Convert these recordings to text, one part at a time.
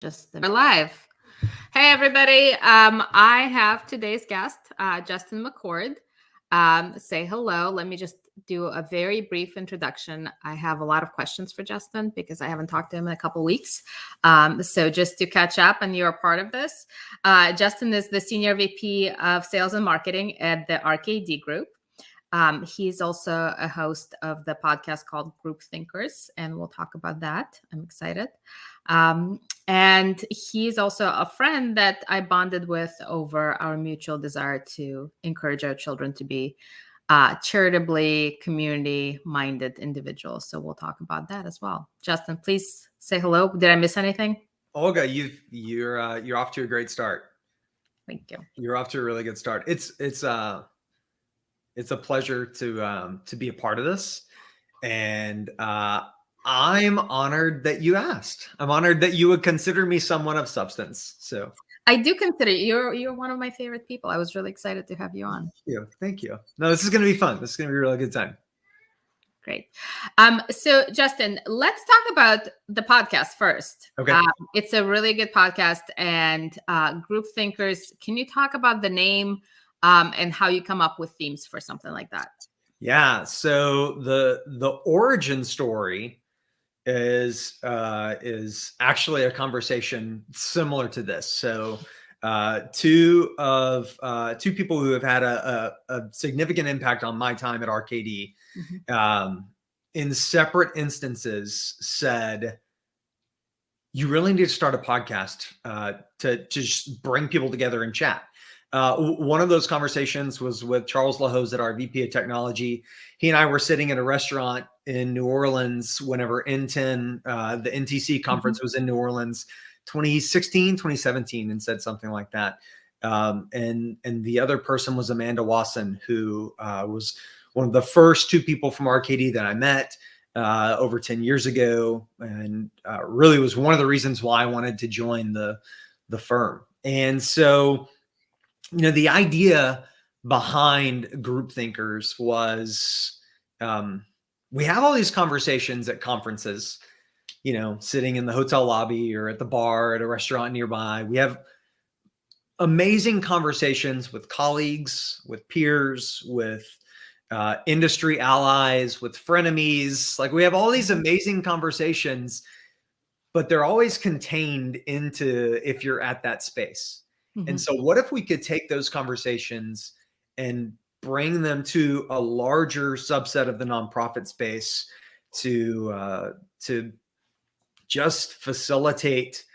Just we're live. Hey, everybody. I have today's guest, Justin McCord. Say hello. Let me just do a very brief introduction. I have a lot of questions for Justin because I haven't talked to him in a couple weeks. So just to catch up, and you're a part of this. Justin is the Senior VP of Sales and Marketing at the RKD Group. He's also a host of the podcast called Group Thinkers, and we'll talk about that. I'm excited. And he's also a friend that I bonded with over our mutual desire to encourage our children to be charitably, community-minded individuals. So we'll talk about that as well. Justin, please say hello. Did I miss anything? Olga, you're off to a great start. Thank you. You're off to a really good start. It's a pleasure to be a part of this, and I'm honored that you asked. I'm honored that you would consider me someone of substance. So I do consider you're one of my favorite people. I was really excited to have you on. Thank you. No, this is going to be fun. This is going to be a really good time. Great. So Justin, let's talk about the podcast first. Okay. It's a really good podcast, and Group Thinkers. Can you talk about the name and how you come up with themes for something like that? Yeah. So the origin story is actually a conversation similar to this. So two people who have had a significant impact on my time at RKD, in separate instances said, you really need to start a podcast to just bring people together and chat. One of those conversations was with Charles LaHose at our VP of Technology. He and I were sitting in a restaurant in New Orleans whenever NTEN, the NTC conference was in New Orleans, 2016, 2017, and said something like that. And the other person was Amanda Wasson, who was one of the first two people from RKD that I met over 10 years ago, and really was one of the reasons why I wanted to join the firm. And so, the idea behind Group Thinkers was we have all these conversations at conferences, sitting in the hotel lobby or at the bar at a restaurant nearby. We have amazing conversations with colleagues, with peers, with industry allies, with frenemies. Like, we have all these amazing conversations, but they're always contained into if you're at that space. And so what if we could take those conversations and bring them to a larger subset of the nonprofit space to just facilitate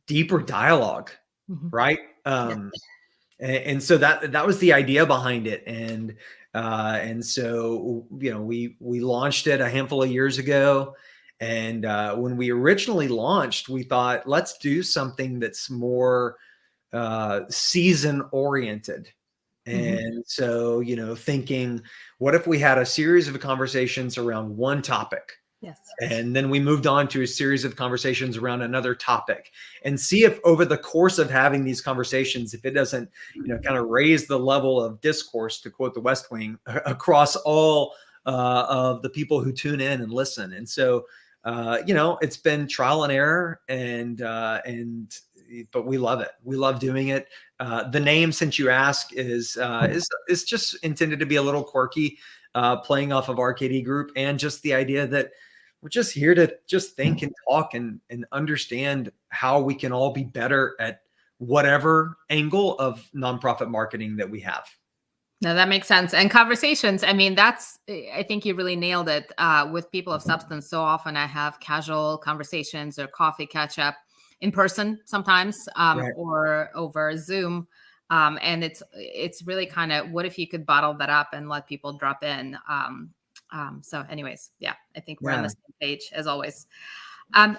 deeper dialogue, right? And so that was the idea behind it. And so, we launched it a handful of years ago. And when we originally launched, we thought, let's do something that's more season oriented. And so, thinking, what if we had a series of conversations around one topic? Yes. And then we moved on to a series of conversations around another topic, and see if over the course of having these conversations, if it doesn't, kind of raise the level of discourse, to quote the West Wing, across all of the people who tune in and listen. And so, it's been trial and error, but we love it. We love doing it. The name, since you ask, is just intended to be a little quirky, playing off of RKD Group, and just the idea that we're just here to just think and talk and understand how we can all be better at whatever angle of nonprofit marketing that we have. No, that makes sense. And conversations, I think you really nailed it with people of substance. So often I have casual conversations or coffee catch up in person sometimes, Right. or over Zoom. And it's really kind of, what if you could bottle that up and let people drop in? So anyways, I think we're on the same page as always.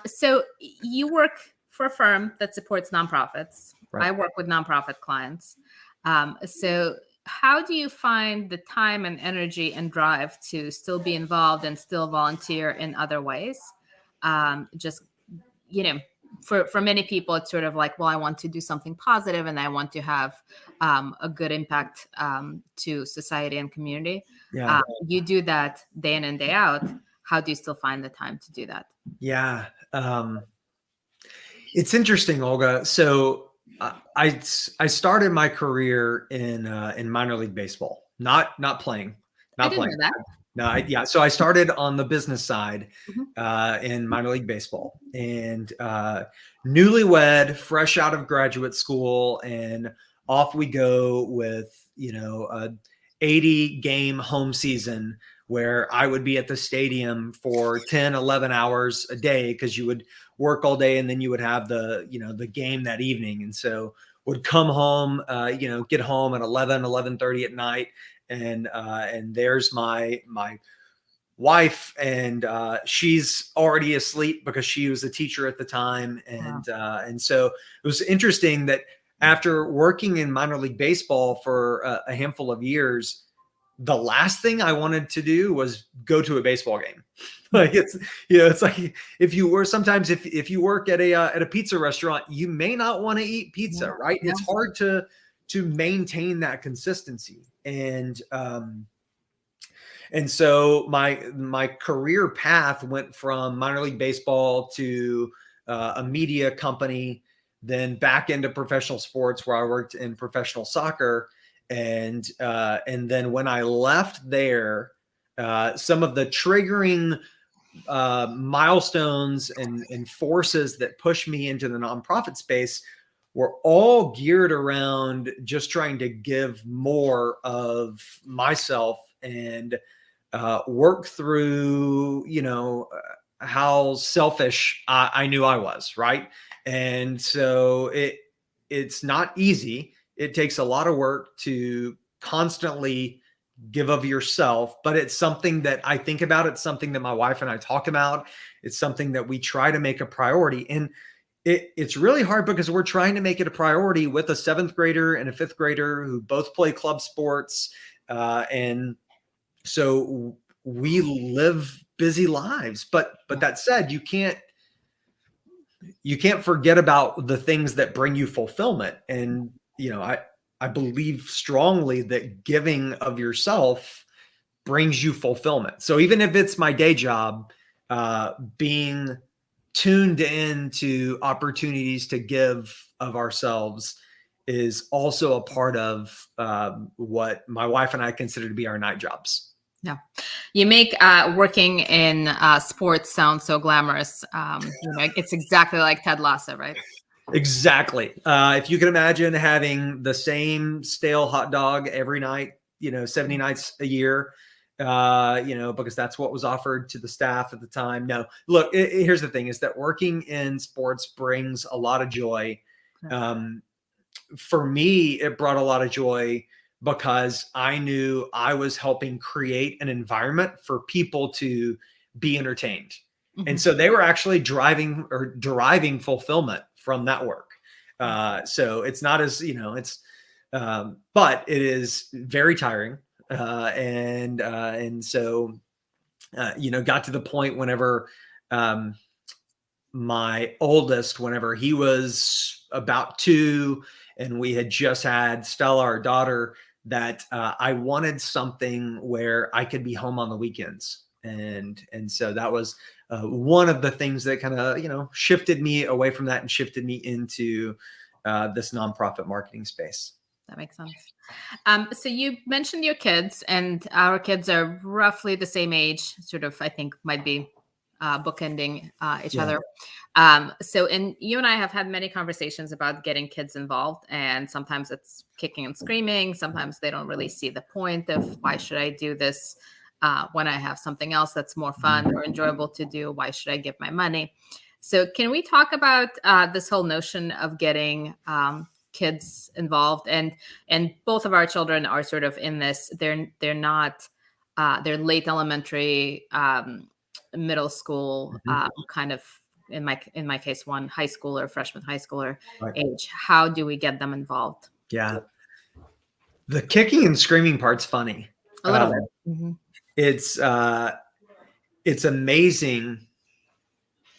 So you work for a firm that supports nonprofits. Right. I work with nonprofit clients. So how do you find the time and energy and drive to still be involved and still volunteer in other ways? For many people, it's sort of like, well, I want to do something positive and I want to have a good impact to society and community. Yeah. You do that day in and day out. How do you still find the time to do that? Yeah. It's interesting, Olga. So I started my career in minor league baseball, not playing, I not didn't playing. know that. No, yeah. So I started on the business side Mhm. in minor league baseball, and newlywed, fresh out of graduate school, and off we go with a 80 game home season where I would be at the stadium for 10, 11 hours a day because you would work all day and then you would have the game that evening. And so would come home, get home at 11:30 at night. And there's my wife, and she's already asleep because she was a teacher at the time. Wow. And so it was interesting that after working in minor league baseball for a handful of years, the last thing I wanted to do was go to a baseball game. Like it's like if you were sometimes if you work at a pizza restaurant, you may not want to eat pizza, Yeah. right? Yeah. It's hard to maintain that consistency. And so my career path went from minor league baseball to a media company, then back into professional sports where I worked in professional soccer, and then when I left there, some of the triggering milestones and forces that pushed me into the nonprofit space were all geared around just trying to give more of myself and work through, how selfish I knew I was, right? And so it's not easy. It takes a lot of work to constantly give of yourself, but it's something that I think about. It's something that my wife and I talk about. It's something that we try to make a priority. And it's really hard because we're trying to make it a priority with a seventh grader and a fifth grader who both play club sports. And so we live busy lives, but that said, you can't forget about the things that bring you fulfillment. And I believe strongly that giving of yourself brings you fulfillment. So even if it's my day job, being tuned in to opportunities to give of ourselves is also a part of what my wife and I consider to be our night jobs. Yeah. You make working in sports sound so glamorous. It's exactly like Ted Lasso, right? Exactly. If you can imagine having the same stale hot dog every night, 70 nights a year, because that's what was offered to the staff at the time. No, look, here's the thing is that working in sports brings a lot of joy. For me, it brought a lot of joy because I knew I was helping create an environment for people to be entertained. Mm-hmm. And so they were actually driving or deriving fulfillment from that work. So it's not as, but it is very tiring. And so, got to the point whenever my oldest, whenever he was about 2, and we had just had Stella, our daughter, that I wanted something where I could be home on the weekends. And so that was one of the things that kind of, shifted me away from that and shifted me into this nonprofit marketing space. That makes sense. So you mentioned your kids, and our kids are roughly the same age, sort of, I think might be bookending each other. And you and I have had many conversations about getting kids involved, and sometimes it's kicking and screaming. Sometimes they don't really see the point of why should I do this when I have something else that's more fun or enjoyable to do? Why should I give my money? So can we talk about this whole notion of getting kids involved? And both of our children are sort of in this. They're not. They're late elementary, middle school, kind of. In my case, one high schooler, freshman high schooler age. How do we get them involved? Yeah, the kicking and screaming part's funny. A little bit. Mm-hmm. It's amazing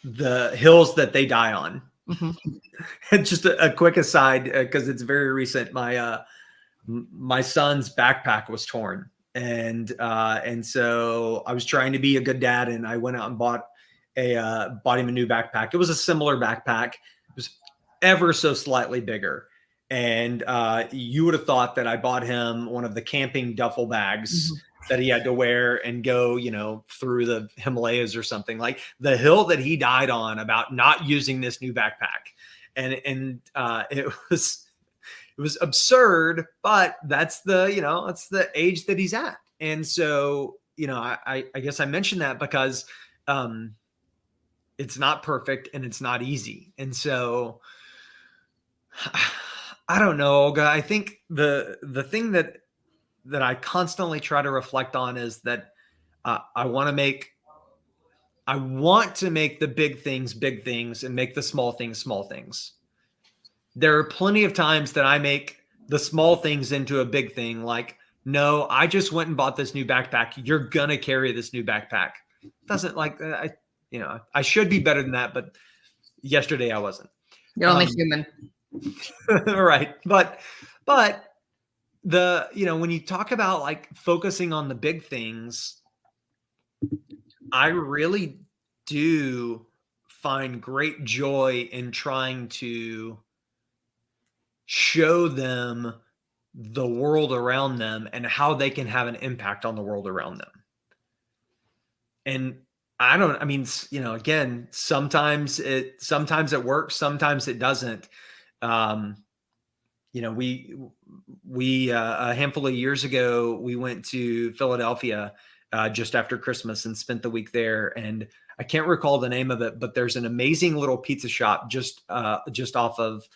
the hills that they die on. Mm-hmm. Just a quick aside, because it's very recent. My son's backpack was torn, and so I was trying to be a good dad, and I went out and bought him a new backpack. It was a similar backpack. It was ever so slightly bigger. And you would have thought that I bought him one of the camping duffel bags that he had to wear and go, through the Himalayas or something. Like the hill that he died on about not using this new backpack. And it was absurd, but that's the age that he's at. And so, I guess I mentioned that because it's not perfect and it's not easy. And so I don't know, Olga. I think the thing that I constantly try to reflect on is that I want to make the big things and make the small things small things. There are plenty of times that I make the small things into a big thing. Like, no, I just went and bought this new backpack. You're gonna carry this new backpack. Doesn't like I should be better than that, but yesterday I wasn't. You're only human. Right. But when you talk about like focusing on the big things, I really do find great joy in trying to show them the world around them and how they can have an impact on the world around them. And again, sometimes it works, sometimes it doesn't. We a handful of years ago, we went to Philadelphia just after Christmas and spent the week there. And I can't recall the name of it, but there's an amazing little pizza shop just off of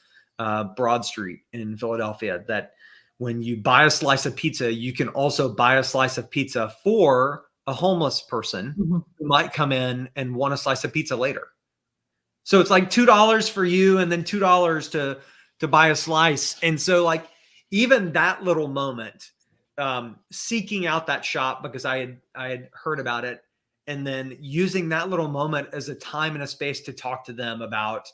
Broad Street in Philadelphia that when you buy a slice of pizza, you can also buy a slice of pizza for a homeless person who might come in and want a slice of pizza later. So it's like $2 for you and then $2 to buy a slice. And so like even that little moment, seeking out that shop because I had heard about it, and then using that little moment as a time and a space to talk to them about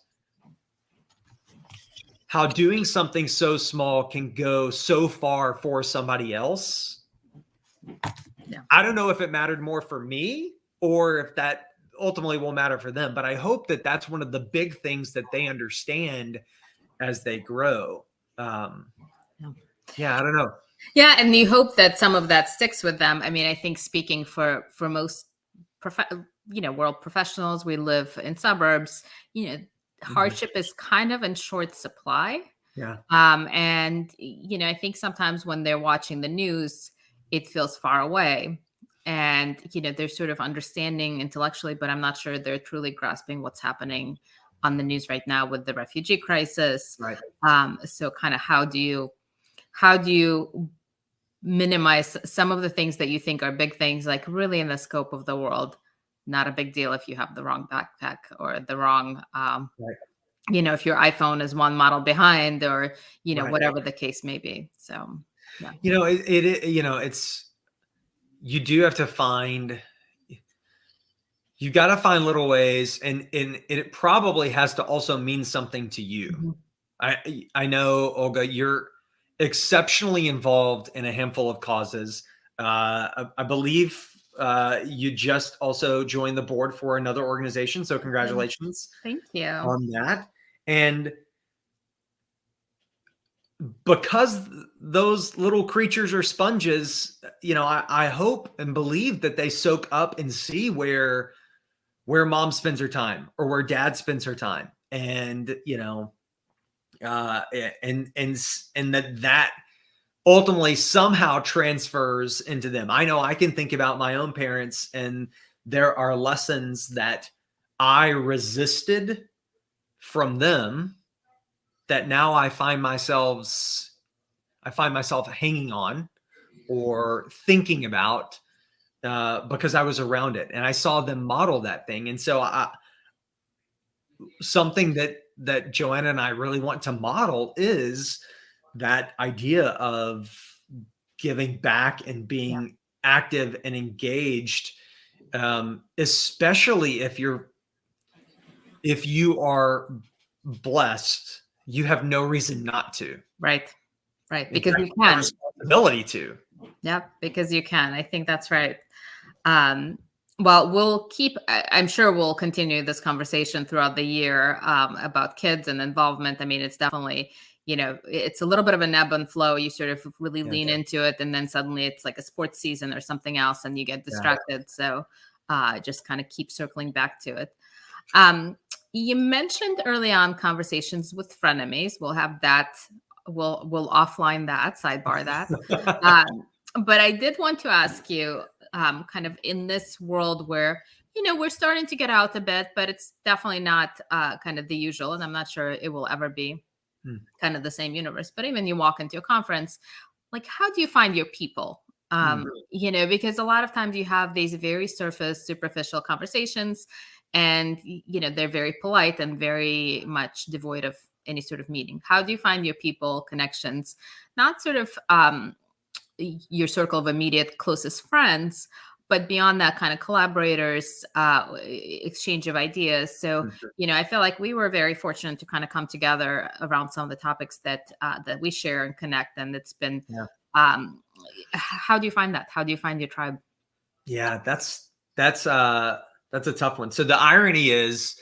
how doing something so small can go so far for somebody else. Yeah. I don't know if it mattered more for me or if that ultimately will matter for them, but I hope that that's one of the big things that they understand as they grow. I don't know. Yeah. And you hope that some of that sticks with them. I mean, I think speaking for most world professionals, we live in suburbs, hardship is kind of in short supply. Yeah. And, I think sometimes when they're watching the news, it feels far away and, they're sort of understanding intellectually, but I'm not sure they're truly grasping what's happening on the news right now with the refugee crisis. Right. So kind of how do you minimize some of the things that you think are big things, like really in the scope of the world, not a big deal if you have the wrong backpack or the wrong, right. If your iPhone is one model behind or, right. whatever the case may be. So, yeah. It's, you do have to find, you got to find little ways and it probably has to also mean something to you. I know, Olga, you're exceptionally involved in a handful of causes. I believe you just also joined the board for another organization. So congratulations. Thank you on that. And because those little creatures are sponges, I hope and believe that they soak up and see where mom spends her time or where dad spends her time. And, and that ultimately somehow transfers into them. I know I can think about my own parents, and there are lessons that I resisted from them that now I find myself hanging on or thinking about because I was around it and I saw them model that thing. And so something that Joanna and I really want to model is that idea of giving back and being active and engaged, especially if you are blessed, you have no reason not to. Right. Because you can. Responsibility to. Yep. Because you can. I think that's right. And Well, I'm sure we'll continue this conversation throughout the year about kids and involvement. I mean, it's definitely, it's a little bit of an ebb and flow. You sort of really Yeah. lean into it, and then suddenly it's like a sports season or something else, and you get distracted. So just kind of keep circling back to it. You mentioned early on conversations with frenemies. We'll have that. We'll offline that, sidebar that. But I did want to ask you, kind of in this world where we're starting to get out a bit, but it's definitely not kind of the usual, and I'm not sure it will ever be Hmm. kind of the same universe. But even you walk into a conference, like, how do you find your people? Hmm. Because a lot of times you have these very surface, superficial conversations, and they're very polite and very much devoid of any sort of meaning. How do you find your people connections? Not sort of your circle of immediate closest friends, but beyond that, kind of collaborators, exchange of ideas. So I feel like we were very fortunate to kind of come together around some of the topics that we share and connect, and it's been how do you find that? How do you find your tribe? Yeah, that's a tough one. So the irony is,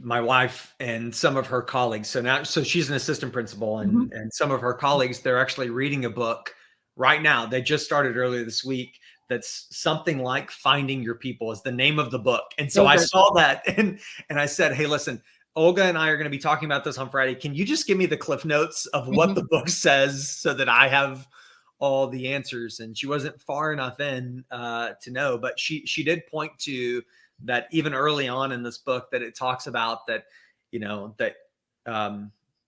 my wife and some of her colleagues. So she's an assistant principal, and some of her colleagues, they're actually reading a book right now. They just started earlier this week. That's something like Finding Your People is the name of the book. And so I saw that and I said, hey, listen, Olga and I are going to be talking about this on Friday. Can you just give me the cliff notes of what the book says so that I have all the answers? And she wasn't far enough in to know, but she did point to that even early on in this book, that it talks about that,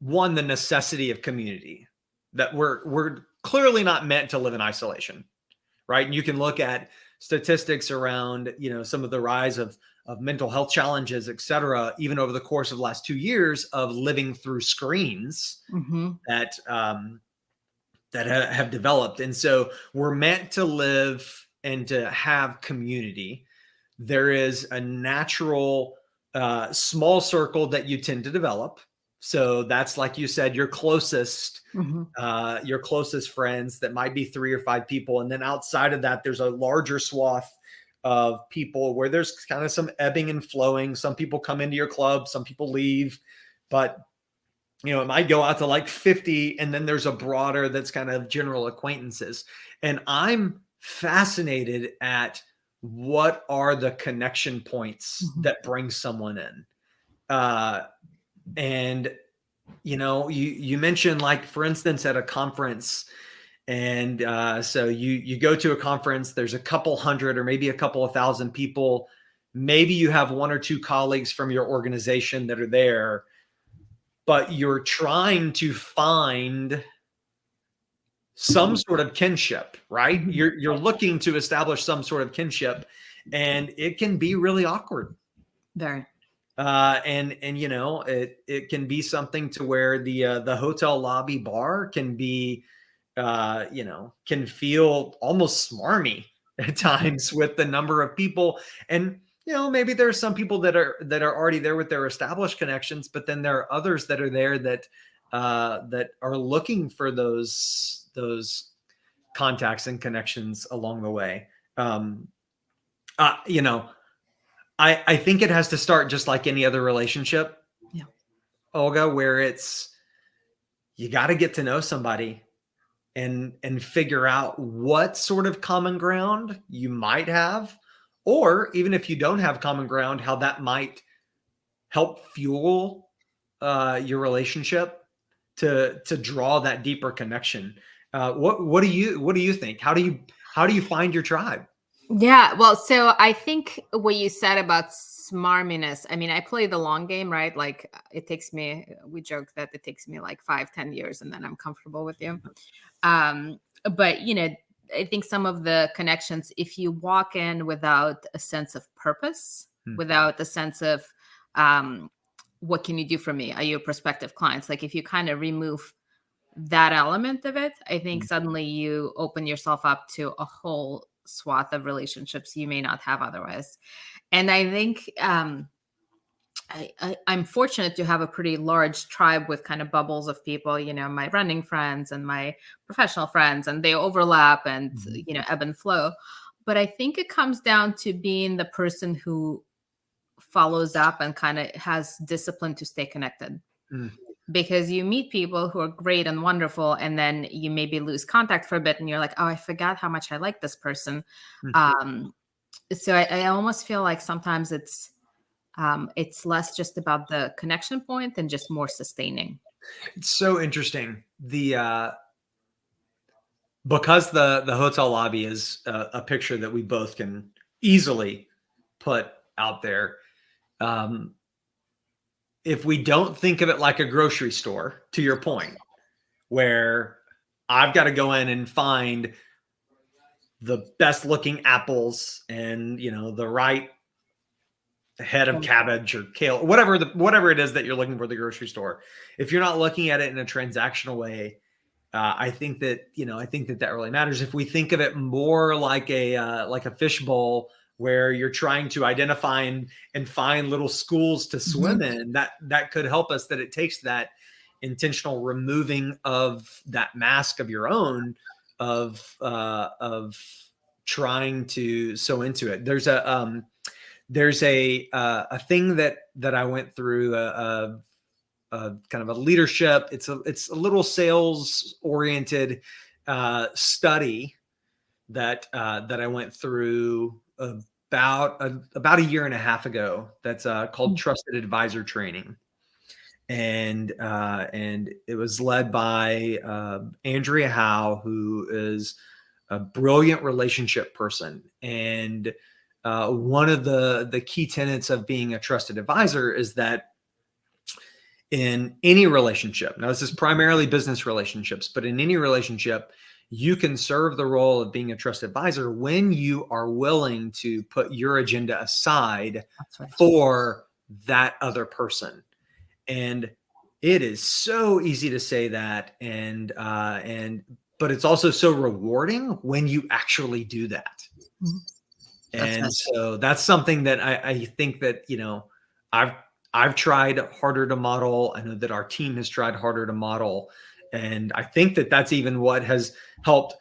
one, the necessity of community, that we're clearly not meant to live in isolation, right? And you can look at statistics around, some of the rise of mental health challenges, et cetera, even over the course of the last 2 years of living through screens that have developed. And so we're meant to live and to have community. There is a natural small circle that you tend to develop. So that's, like you said, your closest friends, that might be 3 or 5 people. And then outside of that, there's a larger swath of people where there's kind of some ebbing and flowing. Some people come into your club, some people leave, but it might go out to like 50, and then there's a broader that's kind of general acquaintances. And I'm fascinated at what are the connection points that bring someone in. And you mentioned, like, for instance, at a conference, and so you go to a conference, there's a couple hundred or maybe a couple of thousand people. Maybe you have 1 or 2 colleagues from your organization that are there, but you're trying to find some sort of kinship, right? You're looking to establish some sort of kinship, and it can be really awkward. Very. And it can be something to where the hotel lobby bar can be, can feel almost smarmy at times with the number of people. And maybe there are some people that are already there with their established connections, but then there are others that are there that are looking for those contacts and connections along the way. I think it has to start just like any other relationship, Olga, where it's, you got to get to know somebody and figure out what sort of common ground you might have, or even if you don't have common ground, how that might help fuel your relationship to draw that deeper connection. What do you think? How do you find your tribe? Yeah, well, so I think what you said about smarminess, I mean, I play the long game, right? Like, we joke that it takes me like 5-10 years and then I'm comfortable with you. But I think some of the connections, if you walk in without a sense of purpose, without a sense of what can you do for me? Are you prospective clients? Like, if you kind of remove that element of it, I think suddenly you open yourself up to a whole swath of relationships you may not have otherwise. And I think I'm fortunate to have a pretty large tribe with kind of bubbles of people, my running friends and my professional friends, and they overlap and, Mhm. ebb and flow. But I think it comes down to being the person who follows up and kind of has discipline to stay connected. Mm. Because you meet people who are great and wonderful, and then you maybe lose contact for a bit, and you're like, oh, I forgot how much I like this person. Mm. Um, so I almost feel like sometimes it's less just about the connection point and just more sustaining. It's so interesting. Because the hotel lobby is a picture that we both can easily put out there. Um, if we don't think of it like a grocery store, to your point, where I've got to go in and find the best looking apples and the right head of cabbage or kale, whatever it is that you're looking for at the grocery store. If you're not looking at it in a transactional way, I think that really matters. If we think of it more like a fishbowl where you're trying to identify and find little schools to swim Mhm. in, that could help us. That it takes that intentional removing of that mask of your own of trying to sew into it. There's a thing that I went through kind of a leadership. It's a little sales oriented study that I went through about a year and a half ago. That's called Trusted Advisor Training, and it was led by Andrea Howe, who is a brilliant relationship person. And one of the key tenets of being a trusted advisor is that in any relationship, now this is primarily business relationships, but in any relationship, you can serve the role of being a trusted advisor when you are willing to put your agenda aside That's right. for that other person. And it is so easy to say that, but it's also so rewarding when you actually do that. Mhm. That's And right. so that's something that I think that, I've I've tried harder to model. I know that our team has tried harder to model. And I think that that's even what has helped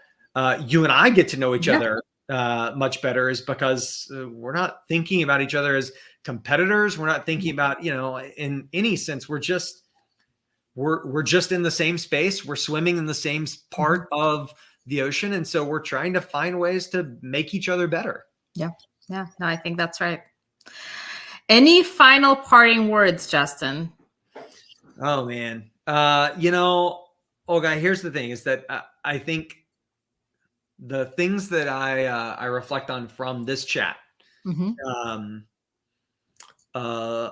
you and I get to know each Yeah. other much better, is because we're not thinking about each other as competitors. We're not thinking about, in any sense, we're just in the same space. We're swimming in the same Mhm. part of the ocean. And so we're trying to find ways to make each other better. Yeah. Yeah. No, I think that's right. Any final parting words, Justin? Oh man. Olga, here's the thing is that I think the things that I reflect on from this chat, Hmm. um, uh,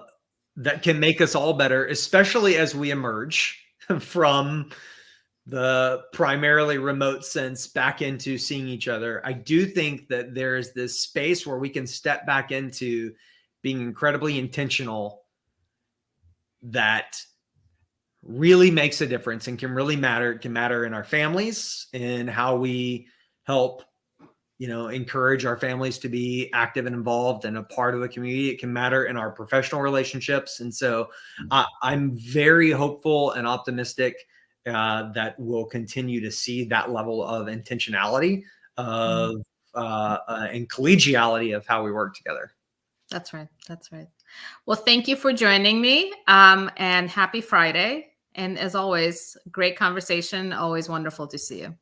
that can make us all better, especially as we emerge from the primarily remote sense back into seeing each other. I do think that there is this space where we can step back into being incredibly intentional, that really makes a difference and can really matter. It can matter in our families and how we help, encourage our families to be active and involved and a part of the community. It can matter in our professional relationships. And so I'm very hopeful and optimistic that we'll continue to see that level of intentionality of and collegiality of how we work together. That's right. That's right. Well, thank you for joining me, and happy Friday. And as always, great conversation. Always wonderful to see you.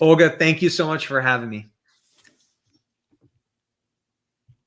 Olga, thank you so much for having me.